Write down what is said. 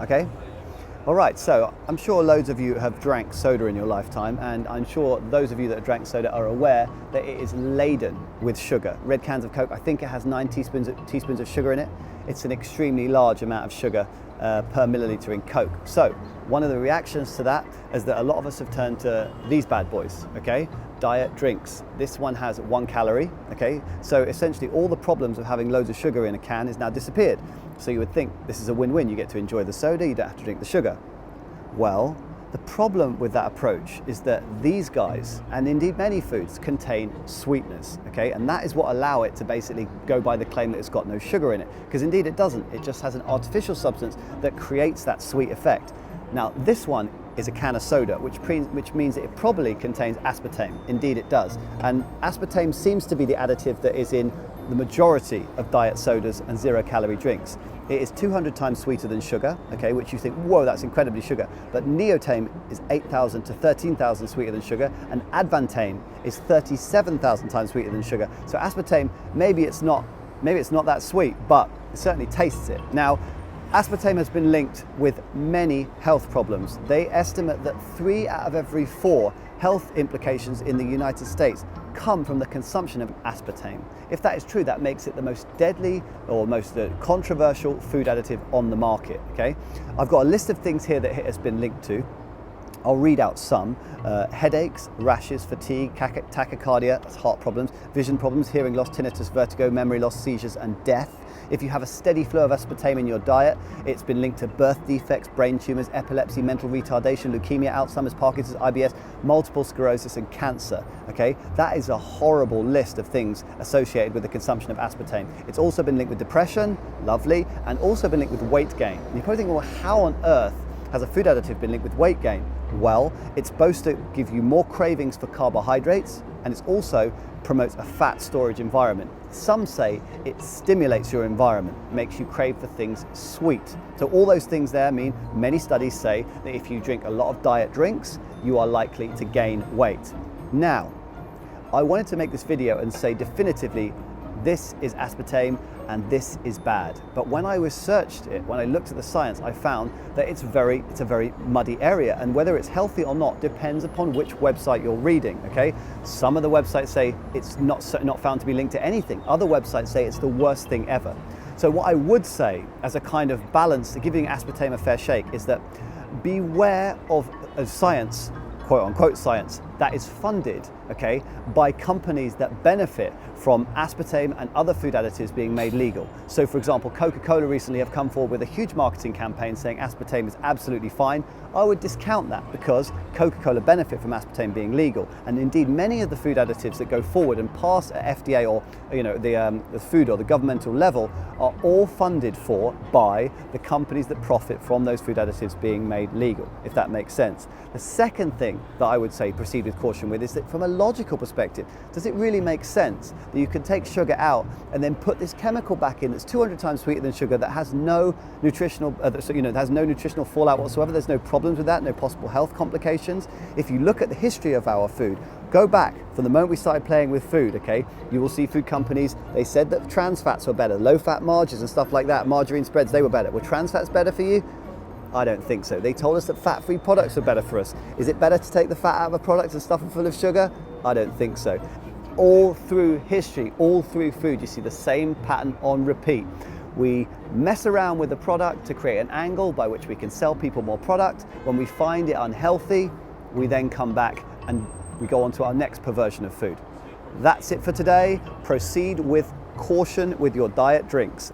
okay? All right, so I'm sure loads of you have drank soda in your lifetime, and I'm sure those of you that have drank soda are aware that it is laden with sugar. Red cans of Coke, I think it has 9 teaspoons of sugar in it. It's an extremely large amount of sugar per milliliter in Coke. So one of the reactions to that is that a lot of us have turned to these bad boys, okay? Diet drinks. This one has 1 calorie, okay? So essentially all the problems of having loads of sugar in a can is now disappeared. So you would think this is a win-win. You get to enjoy the soda, you don't have to drink the sugar. Well, the problem with that approach is that these guys, and indeed many foods, contain sweeteners, okay? And that is what allow it to basically go by the claim that it's got no sugar in it, because indeed it doesn't. It just has an artificial substance that creates that sweet effect. Now, this one is a can of soda, which means it probably contains aspartame. Indeed it does. And aspartame seems to be the additive that is in the majority of diet sodas and 0-calorie drinks. It is 200 times sweeter than sugar, okay, which you think, whoa, that's incredibly sugar. But neotame is 8,000 to 13,000 sweeter than sugar, and advantame is 37,000 times sweeter than sugar. So aspartame, maybe it's not that sweet, but it certainly tastes it. Now, aspartame has been linked with many health problems. They estimate that 3 out of every 4 health implications in the United States come from the consumption of aspartame. If that is true, that makes it the most deadly or most controversial food additive on the market, okay? I've got a list of things here that it has been linked to. I'll read out some. Headaches, rashes, fatigue, tachycardia, that's heart problems, vision problems, hearing loss, tinnitus, vertigo, memory loss, seizures, and death. If you have a steady flow of aspartame in your diet, it's been linked to birth defects, brain tumors, epilepsy, mental retardation, leukemia, Alzheimer's, Parkinson's, IBS, multiple sclerosis, and cancer, okay? That is a horrible list of things associated with the consumption of aspartame. It's also been linked with depression, lovely, and also been linked with weight gain. And you're probably thinking, well, how on earth has a food additive been linked with weight gain? Well, it's supposed to give you more cravings for carbohydrates, and it's also promotes a fat storage environment. Some say it stimulates your environment, makes you crave for things sweet. So all those things there mean, many studies say that if you drink a lot of diet drinks, you are likely to gain weight. Now, I wanted to make this video and say definitively, this is aspartame and this is bad. But when I researched it, when I looked at the science, I found that it's a very muddy area, and whether it's healthy or not depends upon which website you're reading, okay? Some of the websites say it's not found to be linked to anything. Other websites say it's the worst thing ever. So what I would say as a kind of balance to giving aspartame a fair shake is that beware of science, quote unquote science, that is funded, okay, by companies that benefit from aspartame and other food additives being made legal. So for example, Coca-Cola recently have come forward with a huge marketing campaign saying aspartame is absolutely fine. I would discount that because Coca-Cola benefit from aspartame being legal. And indeed, many of the food additives that go forward and pass at FDA or the food or the governmental level are all funded for by the companies that profit from those food additives being made legal, if that makes sense. The second thing that I would say proceed with caution with is that from a logical perspective, does it really make sense that you can take sugar out and then put this chemical back in that's 200 times sweeter than sugar, that has no nutritional, has no nutritional fallout whatsoever? There's no problems with that, no possible health complications. If you look at the history of our food, go back from the moment we started playing with food, okay, you will see food companies, they said that trans fats were better, low fat margarines and stuff like that, margarine spreads, they were better. Were trans fats better for you? I don't think so. They told us that fat-free products are better for us. Is it better to take the fat out of a product and stuff it full of sugar? I don't think so. All through history, all through food, you see the same pattern on repeat. We mess around with the product to create an angle by which we can sell people more product. When we find it unhealthy, we then come back and we go on to our next perversion of food. That's it for today. Proceed with caution with your diet drinks.